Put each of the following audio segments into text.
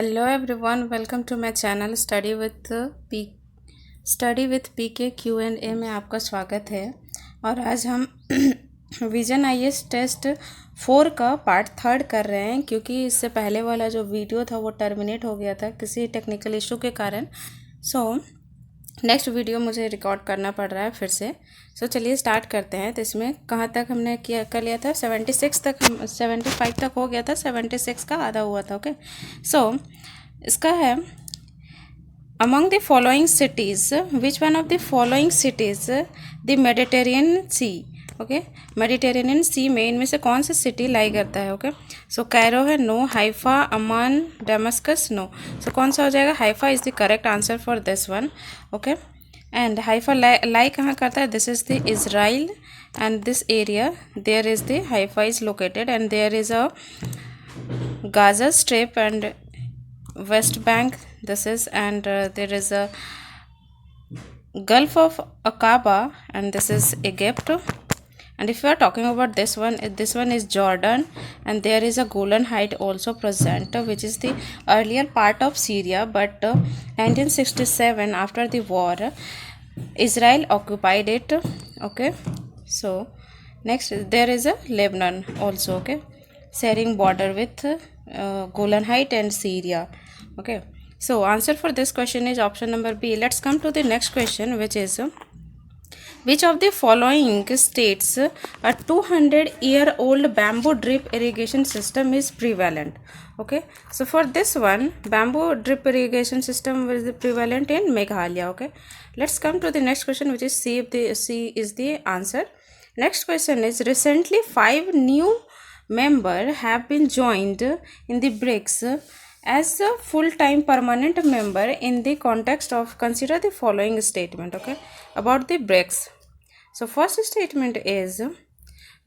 Hello everyone, welcome to my channel study with PK Q&A में आपका स्वागत है। और आज हम विजन IAS टेस्ट 4 का पार्ट 3 कर रहे हैं, क्योंकि इससे पहले वाला जो वीडियो था वो टर्मिनेट हो गया था किसी टेक्निकल इशू के कारण। नेक्स्ट वीडियो मुझे रिकॉर्ड करना पड़ रहा है फिर से। चलिए स्टार्ट करते हैं। तो इसमें कहाँ तक हमने कर लिया था? 76 तक, 75 तक हो गया था, 76 का आधा हुआ था। ओके, इसका है among the following cities which one of the following cities the Mediterranean sea. Okay, Mediterranean sea में इनमें से कौन सा सिटी लाई करता है? ओके, कैरो है, no. Haifa, Amman, Damascus, no. कौन सा हो जाएगा? Haifa is the correct answer for this one. Okay, and Haifa lie कहाँ करता है? This is the Israel, and this area there is the Haifa is located, and there is a Gaza Strip and West Bank this is, and there is a Gulf of Aqaba, and this is Egypt. And if you are talking about this one is Jordan, and there is a Golan Height also present, which is the earlier part of Syria, but 1967 after the war Israel occupied it. Okay, so next there is a Lebanon also, okay, sharing border with Golan Height and Syria. Okay, so answer for this question is option number B. Let's come to the next question, which is which of the following states a 200-year-old bamboo drip irrigation system is prevalent? Okay, so for this one, bamboo drip irrigation system is prevalent in Meghalaya. Okay, let's come to the next question, which is C. If the C is the answer. Next question is recently 5 new members have been joined in the BRICS as a full-time permanent member in the context of, consider the following statement, okay, about the BRICS. So first statement is,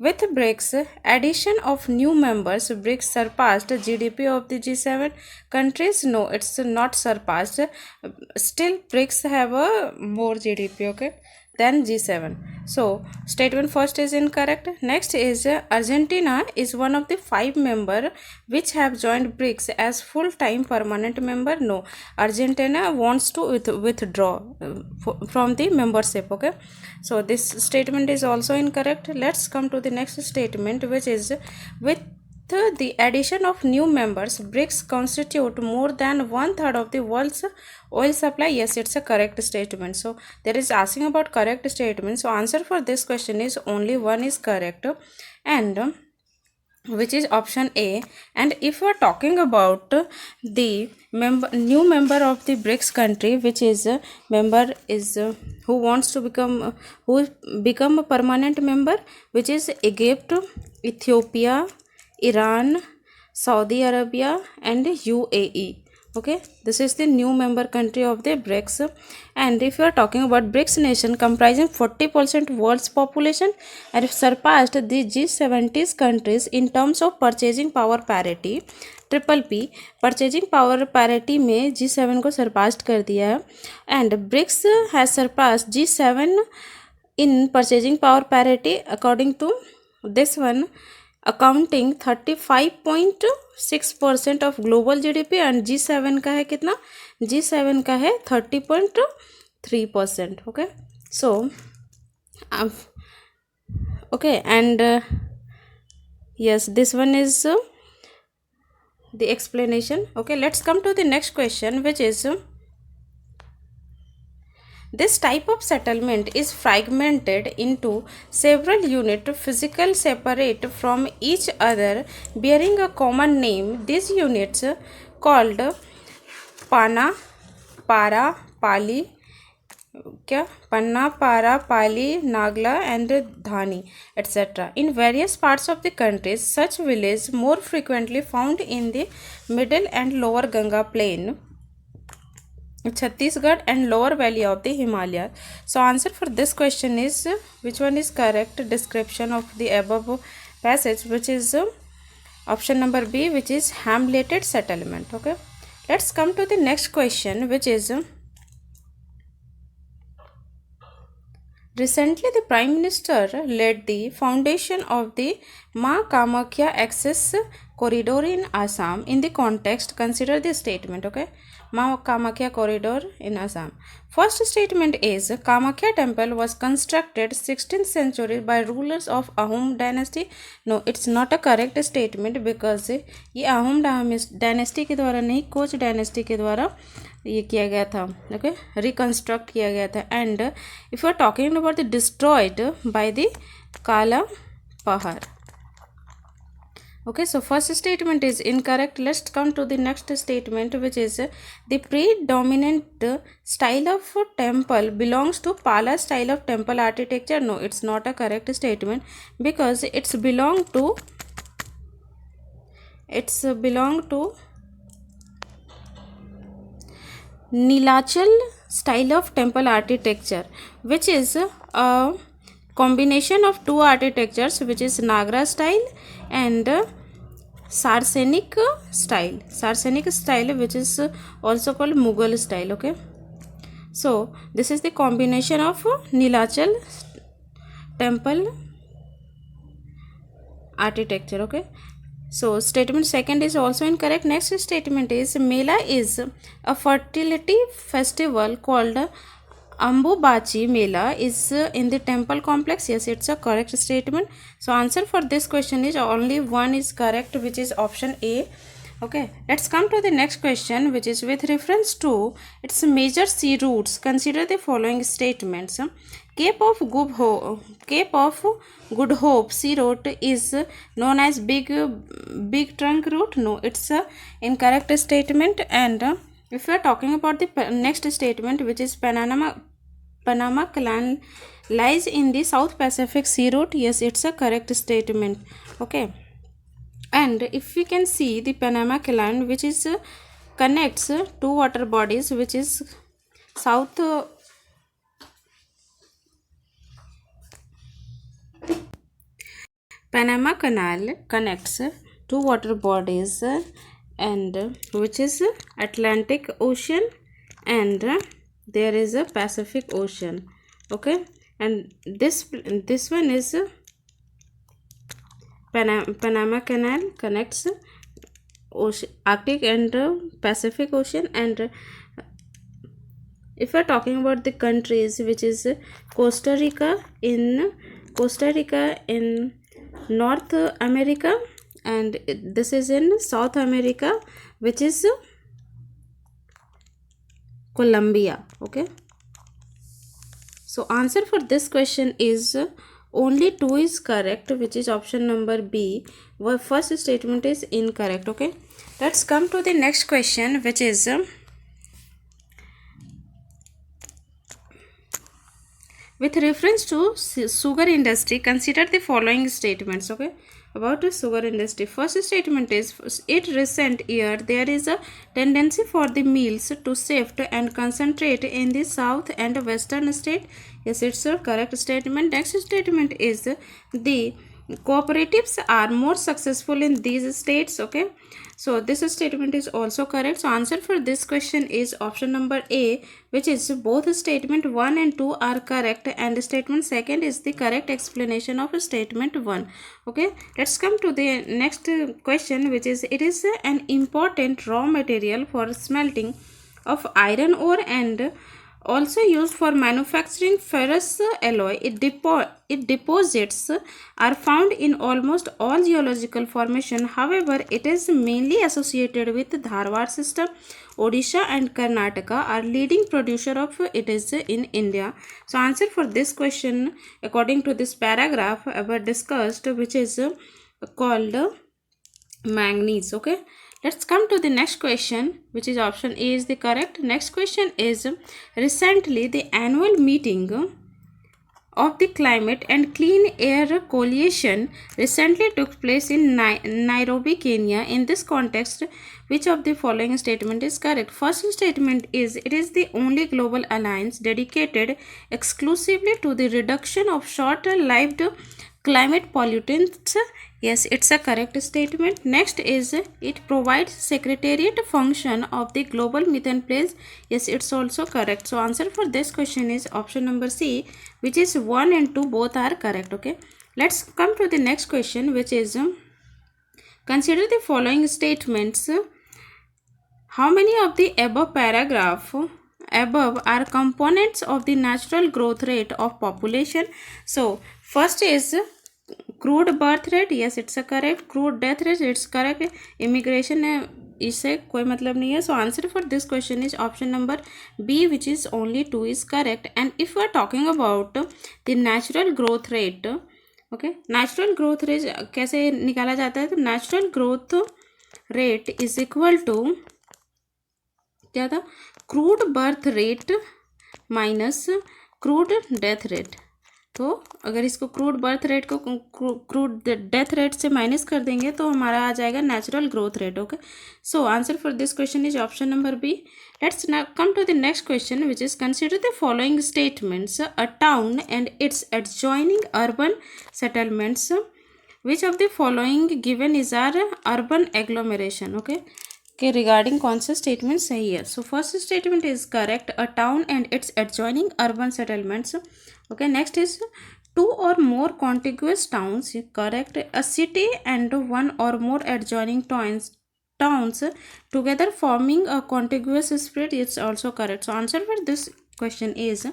with BRICS addition of new members, BRICS surpassed GDP of the G7 countries. No, it's not surpassed. Still BRICS have a more GDP, okay, than G7. So statement first is incorrect. Next is Argentina is one of the 5 members which have joined BRICS as full-time permanent member. No, Argentina wants to withdraw from the membership. Okay, so this statement is also incorrect. Let's come to the next statement, which is with the addition of new members, BRICS constitute more than 1/3 of the world's oil supply. Yes, it's a correct statement. So there is asking about correct statement. So answer for this question is only one is correct, and which is option A. And if we are talking about the new member of the BRICS country, which is a member is who wants to become a permanent member, which is Egypt, Ethiopia, Iran, Saudi Arabia, and UAE. Okay, this is the new member country of the BRICS. And if you are talking about BRICS nation comprising 40% world's population, and surpassed the G70 countries in terms of purchasing power parity, triple P purchasing power parity में G7 को surpassed कर दिया है, and BRICS has surpassed G7 in purchasing power parity according to this one, accounting 35.6% of global GDP, and G7 का है कितना? G7 का है 30.3%. Okay, so okay, and yes, this one is the explanation. Okay, let's come to the next question, which is this type of settlement is fragmented into several units, physical separate from each other, bearing a common name. These units called Pana, Para, Pali, क्या panna, para, pali, nagla, and dhani, etc. In various parts of the country, such villages more frequently found in the middle and lower Ganga plain, Chhattisgarh, and lower valley of the Himalaya. So answer for this question is, which one is correct description of the above passage, which is option number B, which is hamleted settlement. Okay, let's come to the next question, which is recently the Prime Minister led the foundation of the Ma Kamakhya Access corridor in Assam in the context. Consider the statement. Okay, Mount Kamakya corridor in Assam. First statement is Kamakya temple was constructed 16th century by rulers of Ahom dynasty. No, it's not a correct statement because ये Ahom dynasty के द्वारा नहीं, coach dynasty के द्वारा ये किया गया था. ओके, रिकंस्ट्रक्ट किया गया था. And if you are talking about the destroyed by the Kala Pahar. Okay, so first statement is incorrect. Let's come to the next statement, which is the predominant style of temple belongs to Pala style of temple architecture. No, it's not a correct statement because it's belong to Nilachal style of temple architecture, which is a combination of two architectures, which is Nagra style and Saracenic style, which is also called Mughal style. Okay, so this is the combination of Nilachal temple architecture. Okay, so statement second is also incorrect. Next statement is Mela is a fertility festival called Ambubachi Mela is in the temple complex. Yes, it's a correct statement. So answer for this question is only one is correct, which is option A. Okay, let's come to the next question, which is with reference to its major sea routes. Consider the following statements. Cape of Good Hope Sea Route is known as Big Trunk Route. No, it's a incorrect statement. And if we are talking about the next statement, which is Panama Canal lies in the South Pacific Sea Route. Yes, it's a correct statement. Okay, and if we can see the Panama Canal, which is connects two water bodies, which is South Panama Canal connects two water bodies and which is Atlantic Ocean and there is a Pacific Ocean. Okay, and this one is Panama Canal connects ocean, Arctic and Pacific Ocean. And if we are talking about the countries, which is Costa Rica in North America, and this is in South America, which is Colombia. Okay, so answer for this question is only 2 is correct, which is option number B. Well, first statement is incorrect. Okay, let's come to the next question, which is with reference to sugar industry. Consider the following statements. Okay, about the sugar industry. First statement is in recent year there is a tendency for the mills to shift and concentrate in the south and western state. Yes, it's a correct statement. Next statement is the cooperatives are more successful in these states. Okay, so this statement is also correct. So answer for this question is option number A, which is both statement 1 and 2 are correct and statement second is the correct explanation of statement 1. Okay, let's come to the next question, which is it is an important raw material for smelting of iron ore and also used for manufacturing ferrous alloy. It deposits are found in almost all geological formation. However, it is mainly associated with Dharwad system. Odisha and Karnataka are leading producer of it is in India. So answer for this question according to this paragraph ever discussed, which is called manganese. Okay, let's come to the next question, which is option A is the correct. Next question is recently the annual meeting of the Climate and Clean Air Coalition recently took place in Nairobi, Kenya. In this context, which of the following statement is correct? First statement is it is the only global alliance dedicated exclusively to the reduction of short-lived climate pollutants. Yes, it's a correct statement. Next is it provides secretariat function of the global methane pledge. Yes, it's also correct. So answer for this question is option number C, which is 1 and 2 both are correct. Okay, let's come to the next question, which is consider the following statements. How many of the above paragraph above are components of the natural growth rate of population? So first is crude birth rate, yes it's a correct. Crude death rate, it's correct. Immigration है, इससे कोई मतलब नहीं है. So answer for this question is option number B, which is only 2 is correct. And if we are talking about the natural growth rate, okay, natural growth rate कैसे निकाला जाता है? तो natural growth rate is equal to क्या था? Crude birth rate minus crude death rate. तो अगर इसको क्रूड बर्थ रेट को क्रूड डेथ रेट से माइनस कर देंगे तो हमारा आ जाएगा natural growth rate. Okay, so answer for this question is option number B. Let's now come to the next question, which is consider the following statements. A town and its adjoining urban settlements, which of the following given is are urban agglomeration. Okay, के regarding कौन सा statement सही है? So first statement is correct, a town and its adjoining urban settlements. Okay, next is 2 or more contiguous towns, correct. A city and 1 or more adjoining towns together forming a contiguous street, it's also correct. So answer for this question is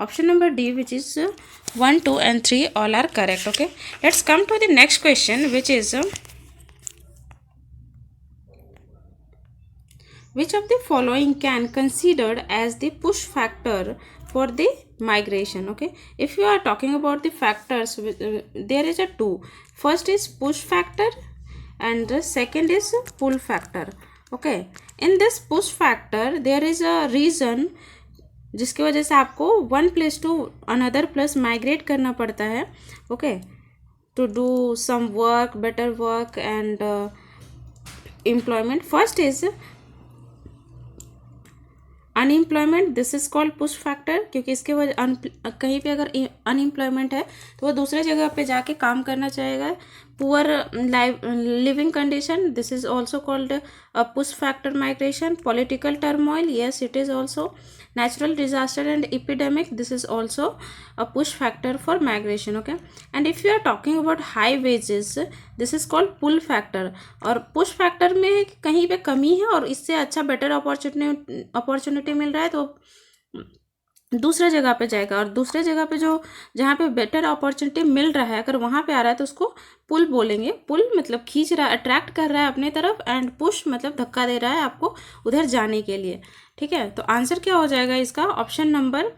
option number D, which is 1, 2 and 3 all are correct. Okay, let's come to the next question, which is which of the following can considered as the push factor for the migration. Okay, if you are talking about the factors, there is a two. First is push factor and the second is pull factor. Okay, in this push factor there is a reason जिसकी वजह से आपको one place to another place migrate करना पड़ता है. Okay, to do some work, better work and employment. First is unemployment, this is called push factor, क्योंकि इसके वजह कहीं पे अगर अनएम्प्लॉयमेंट है तो वो दूसरे जगह पे जाके काम करना चाहेगा. Poor leaving condition, this is also called a push factor migration. Political turmoil, yes it is also. natural disaster and epidemic, this is also a push factor for migration. Okay, and if you are talking about high wages, this is called pull factor. और push factor में कहीं पे कमी है और इससे अच्छा better opportunity मिल रहा है तो दूसरे जगह पे जाएगा, और दूसरे जगह पे जो जहाँ पे बेटर अपॉर्चुनिटी मिल रहा है अगर वहाँ पे आ रहा है तो उसको पुल बोलेंगे. पुल मतलब खींच रहा है, अट्रैक्ट कर रहा है अपने तरफ, एंड पुश मतलब धक्का दे रहा है आपको उधर जाने के लिए. ठीक है, तो आंसर क्या हो जाएगा इसका? Option number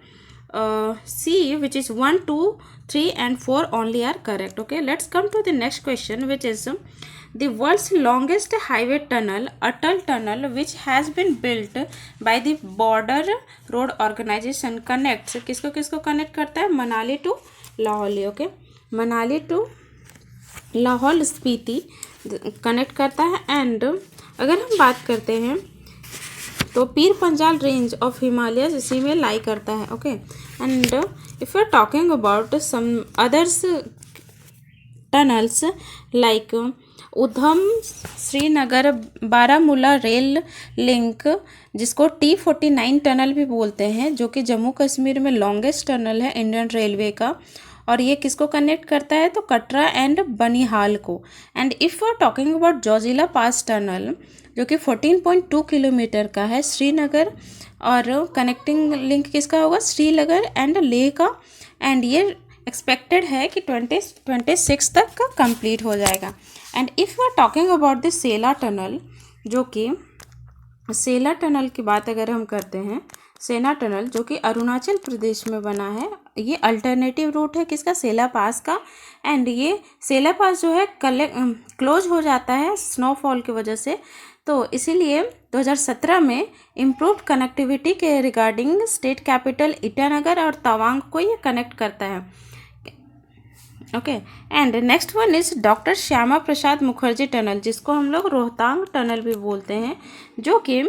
C, which is 1, 2, 3 and 4 only are correct. Okay, let's come to the next question, which is the world's longest highway tunnel, Atal Tunnel, which has been built by the Border Road Organization, connects किसको किसको connect करता है? Manali to Lahaul. Okay, Manali to Lahaul Spiti connect करता है. And अगर हम बात करते हैं तो Pir Panjal range of Himalayas इसी में लाई करता है. Okay, and if you are talking about some others tunnels like Udham Srinagar Baramulla rail link, जिसको T49 टनल भी बोलते हैं, जो कि जम्मू कश्मीर में लॉन्गेस्ट टनल है इंडियन रेलवे का, और ये किसको कनेक्ट करता है? तो कटरा एंड बनिहाल को. And if you are talking about Zojila pass tunnel, जो कि 14.2 किलोमीटर का है श्रीनगर, और कनेक्टिंग लिंक किसका होगा? श्रीनगर एंड लेह का, एंड ये एक्सपेक्टेड है कि 2026 तक का कंप्लीट हो जाएगा. And if you are talking about the Sela tunnel, जो कि सेला टनल की बात अगर हम करते हैं, सेना टनल जो कि अरुणाचल प्रदेश में बना है, ये अल्टरनेटिव रूट है किसका? सेला पास का. एंड ये सेला पास जो है क्लोज हो जाता है स्नोफॉल की वजह से, तो इसीलिए 2017 में इम्प्रूव्ड कनेक्टिविटी के रिगार्डिंग स्टेट कैपिटल ईटानगर और तवांग को ये कनेक्ट करता है. Okay, and next one is doctor Shyama Prasad Mukherjee tunnel, जिसको हम लोग रोहतांग टनल भी बोलते हैं, जो कि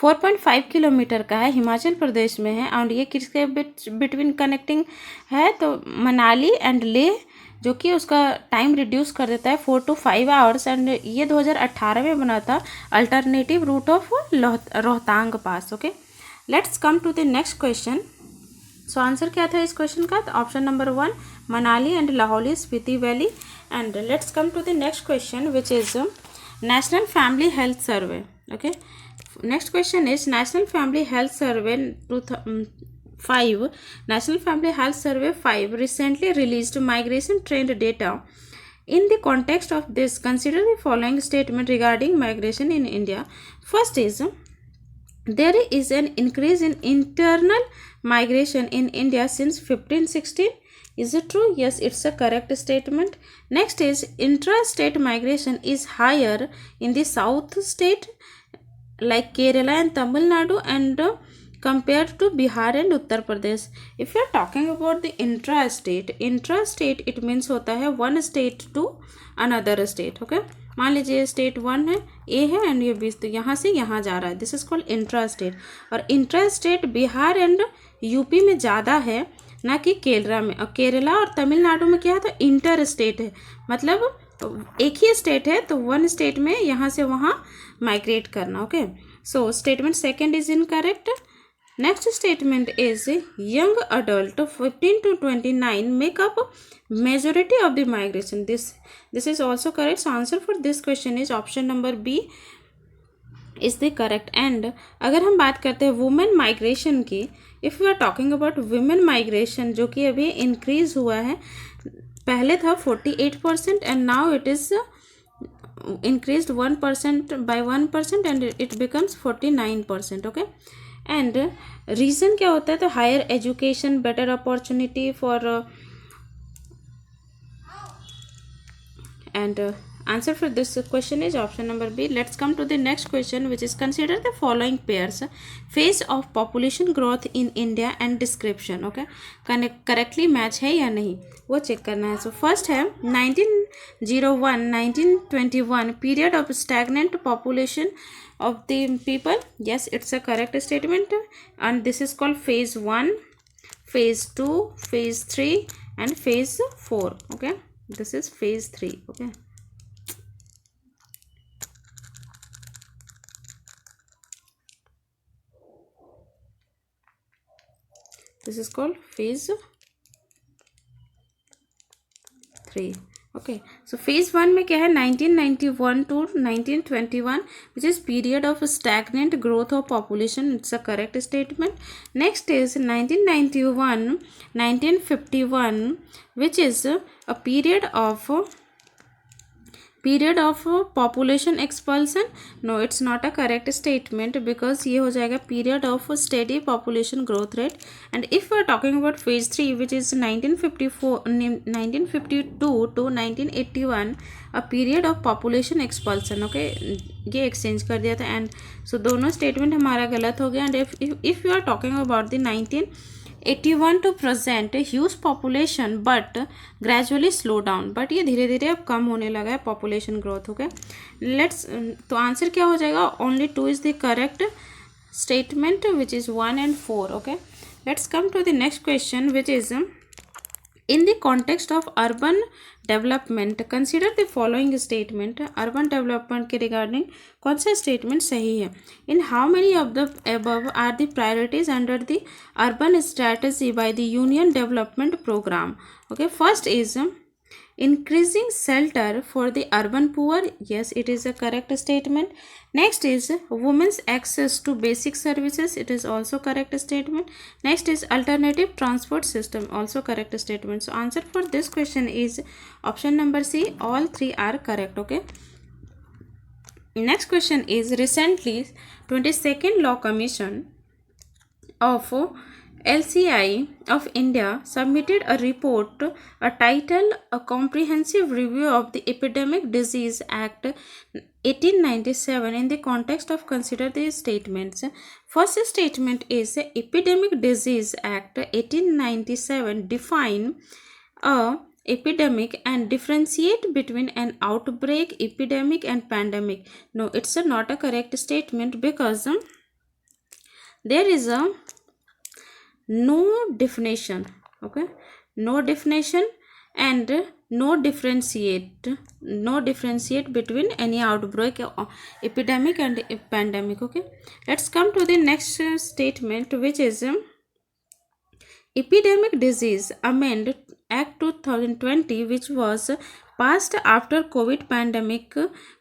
4.5 किलोमीटर का है, हिमाचल प्रदेश में है. और ये किसके बिटवीन कनेक्टिंग है? तो मनाली एंड लेह, जो कि उसका टाइम रिड्यूस कर देता है 4 to 5 आवर्स. एंड ये 2018 में बना था alternative route of Rohtang pass. Okay, let's come to the next question. So answer क्या था इस क्वेश्चन का? तो option number 1, Manali and Lahaul Spiti valley. And let's come to the next question, which is National Family Health Survey. Okay. Next question is National Family Health Survey 5. National Family Health Survey 5 recently released migration trend data. In the context of this, consider the following statement regarding migration in India. First is, there is an increase in internal migration in India since 1516. Is it true? Yes, it's a correct statement. Next is, intra-state migration is higher in the south state like Kerala and Tamil Nadu and compared to Bihar and Uttar Pradesh. If you are talking about the intra-state it means होता है one state to another state. Okay, मान लीजिए state 1 है, ए है and ये 20, तो यहाँ से यहाँ जा रहा है, this is called intra state. और intra state Bihar and UP में ज़्यादा है ना कि केरला में. और केरला और तमिलनाडु में क्या है, तो इंटर स्टेट है, मतलब एक ही स्टेट है, तो वन स्टेट में यहाँ से वहाँ माइग्रेट करना. Okay, so statement second is incorrect. Next statement is young adult 15 to 29 make up majority of the migration. This is also correct. So answer for this question is option number B is the correct. And अगर हम बात करते हैं women migration की, if we are talking about women migration जो कि अभी increase हुआ है, पहले था 48% and now it is increased 1% by 1% and it becomes 49%. Okay, and reason क्या होता है, तो higher education, better opportunity for and answer for this question is option number B. Let's come to the next question which is consider the following pairs phase of population growth in India and description. Okay, correctly match है या नहीं वो check करना है. So first है 1901-1921 period of stagnant population of the people. Yes, it's a correct statement, and this is called phase 1, phase 2, phase 3 and phase 4. Okay, this is phase 3. Okay, this is called phase 3. Okay, so phase 1 में क्या है, 1991 to 1921 which is period of stagnant growth of population. It's a correct statement. Next is 1991-1951 which is a period of population explosion. No, it's not a correct statement because ये हो जाएगा period of steady population growth rate. And if you are talking about phase 3 which is 1952 to 1981 a period of population expulsion. Okay, ये exchange कर दिया था and so दोनों statement हमारा गलत हो गया. And if you are talking about the 1981 to present huge population but gradually slow down, but ये धीरे धीरे अब कम होने लगा है पॉपुलेशन ग्रोथ. ओके, लेट्स, तो आंसर क्या हो जाएगा, only 2 is the correct statement which is 1 and 4. Okay, let's come to the next question which is in the context of urban development consider the following statement. Urban development के regarding कौन सा statement सही है. In how many of the above are the priorities under the urban strategy by the union development programme. Okay, first is increasing shelter for the urban poor. Yes, it is a correct statement. Next is women's access to basic services. It is also correct statement. Next is alternative transport system. Also correct statement. So answer for this question is option number C. All 3 are correct. Okay, next question is recently 22nd law commission of LCI of India submitted a report titled A Comprehensive Review of the Epidemic Disease Act 1897 in the context of consider the statements. First statement is Epidemic Disease Act 1897 define a epidemic and differentiate between an outbreak, epidemic and pandemic. No, it's not a correct statement because there is a no definition. Okay, no definition and no differentiate between any outbreak, epidemic and pandemic. Okay, let's come to the next statement which is epidemic disease amend Act 2020, which was passed after COVID pandemic,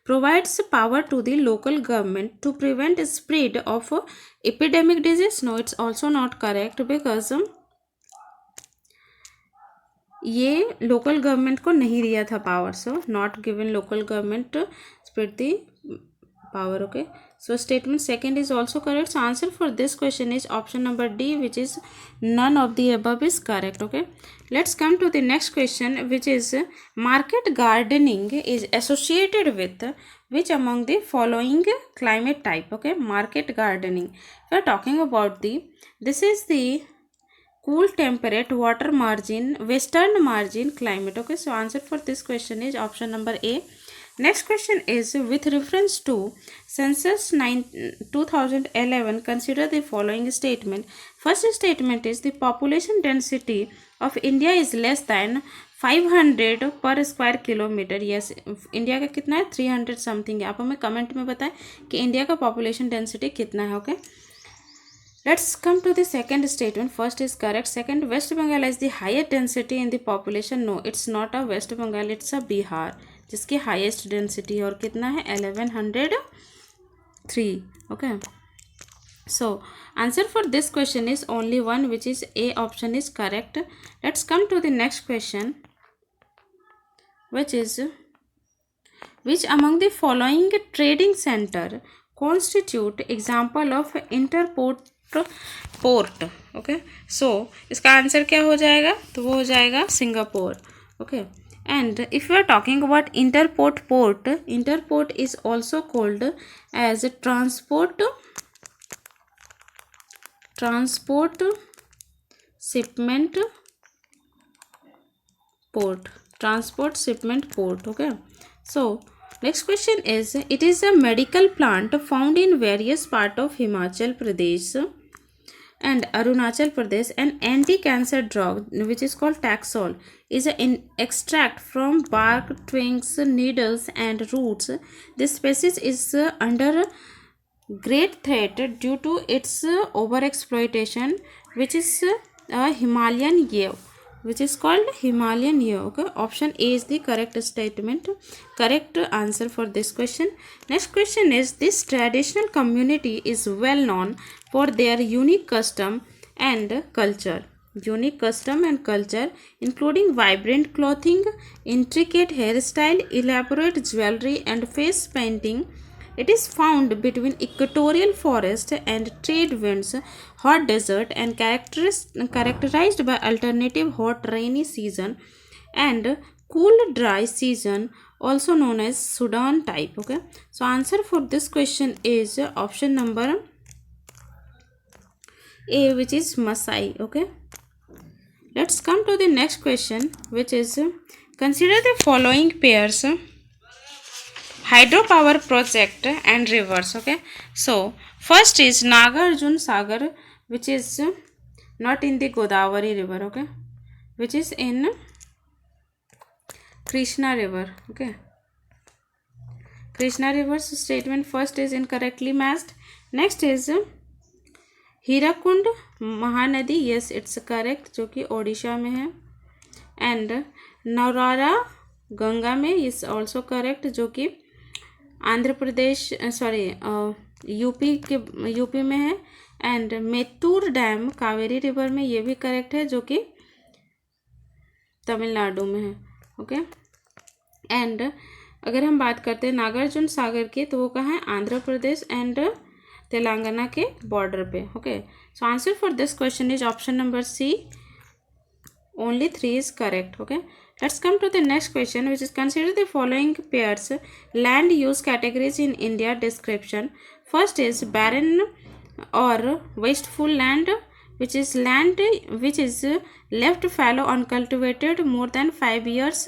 provides power to the local government to prevent spread of epidemic disease. No, it's also not correct because ये local government को नहीं दिया था power, so not given local government spread the power. Okay, so statement second is also correct. So answer for this question is option number D, which is none of the above is correct. Okay, let's come to the next question, which is market gardening is associated with which among the following climate type. Okay, market gardening, we are talking about this is the cool temperate water margin western margin climate. Okay, so answer for this question is option number A. Next question is with reference to census 2011, consider the following statement. First statement is the population density of India is less than 500 पर square kilometre. Yes, India का कितना है? 300 something है. आप हमें comment में बताएं कि इंडिया का पॉपुलेशन डेंसिटी कितना है. Okay, let's come to the second statement. First is correct. Second, West Bengal has the highest density in the population. No, it's not a West Bengal, it's a Bihar, जिसकी highest density और कितना है? 1103. Okay, so answer for this question is only one, which is A option is correct. Let's come to the next question, which is which among the following trading center constitute example of interport port. Okay, so इसका answer क्या हो जाएगा? तो वो हो जाएगा Singapore. Okay, and if we are talking about interport is also called as transport shipment port. Okay, so next question is, it is a medical plant found in various part of Himachal Pradesh and Arunachal Pradesh. An anti-cancer drug which is called Taxol is an extract from bark, twigs, needles and roots. This species is under great threat due to its overexploitation, which is a Himalayan yew, which is called Himalayan yew. Okay, option A is the correct statement, correct answer for this question. Next question is, this traditional community is well known for their unique custom and culture, including vibrant clothing, intricate hairstyle, elaborate jewelry and face painting. It is found between equatorial forest and trade winds, hot desert, and characterized by alternative hot rainy season and cool dry season, also known as Sudan type. Okay, so answer for this question is option number A, which is Masai. Okay, let's come to the next question, which is consider the following pairs hydropower project and rivers. Okay, so first is Nagarjun Sagar, which is not in the Godavari river. Okay, which is in Krishna river. Okay, Krishna river's statement first is incorrectly matched. Next is Hirakud Mahanadi. Yes, it's correct, जो कि ओडिशा में है. And नौरारा Ganga में is also correct, जो कि Andhra Pradesh UP में है. And Mettur dam Kaveri river में, ये भी करेक्ट है, जो कि तमिलनाडु में है. ओके, एंड अगर हम बात करते हैं नागार्जुन सागर की, तो वो कहाँ है? आंध्र प्रदेश एंड तेलंगाना के बॉर्डर पे. Okay, so answer for this question is option number C, only 3 is correct. Okay, let's come to the next question, which is consider the following pairs land use categories in India description. First is barren or wasteful land, which is land which is left fallow uncultivated more than 5 years.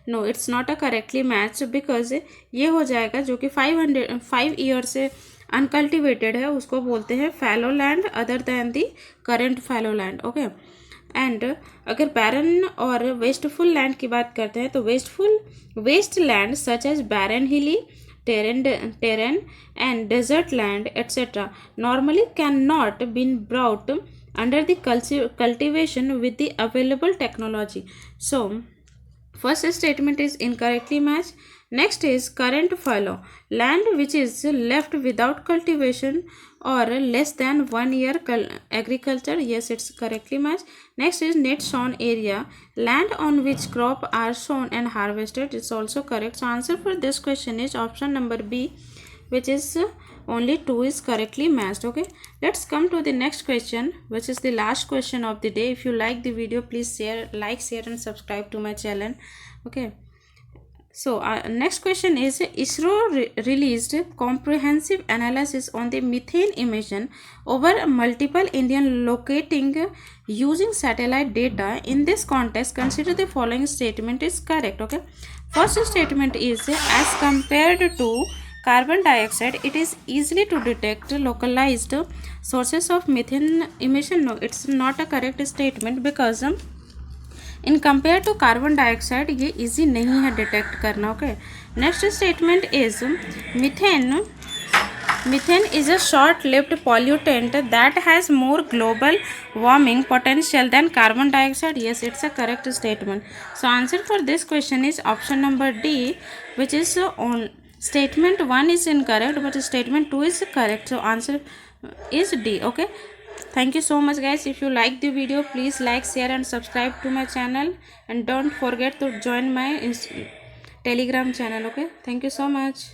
No, it's not a correctly matched, because ये हो जाएगा जो कि 5 years से uncultivated है, उसको बोलते हैं fallow land other than the current fallow land. Okay, and अगर बैरन और वेस्टफुल लैंड की बात करते हैं, तो waste land such as barren hilly terrain and desert land etcetera normally can not been brought under the cultivation with the available technology. So first statement is incorrectly matched. Next is current fallow, land which is left without cultivation or less than 1 year agriculture. Yes, it's correctly matched. Next is net sown area, land on which crop are sown and harvested. It's also correct. So answer for this question is option number B, which is only 2 is correctly matched. Okay, let's come to the next question, which is the last question of the day. If you like the video, please share and subscribe to my channel. Okay, so next question is ISRO released comprehensive analysis on the methane emission over multiple Indian locating using satellite data. In this context, consider the following statement is correct. Okay, first statement is as compared to carbon dioxide, it is easily to detect localized sources of methane emission. No, it's not a correct statement because in compare to carbon dioxide ये easy नहीं है detect करना. Okay, next statement is methane is a short lived pollutant that has more global warming potential than carbon dioxide. Yes, it's a correct statement. So answer for this question is option number D, which is on statement 1 is incorrect but statement 2 is correct. So answer is D. Okay, thank you so much guys. If you like the video, please like, share and subscribe to my channel, and don't forget to join my Telegram channel. Okay, thank you so much.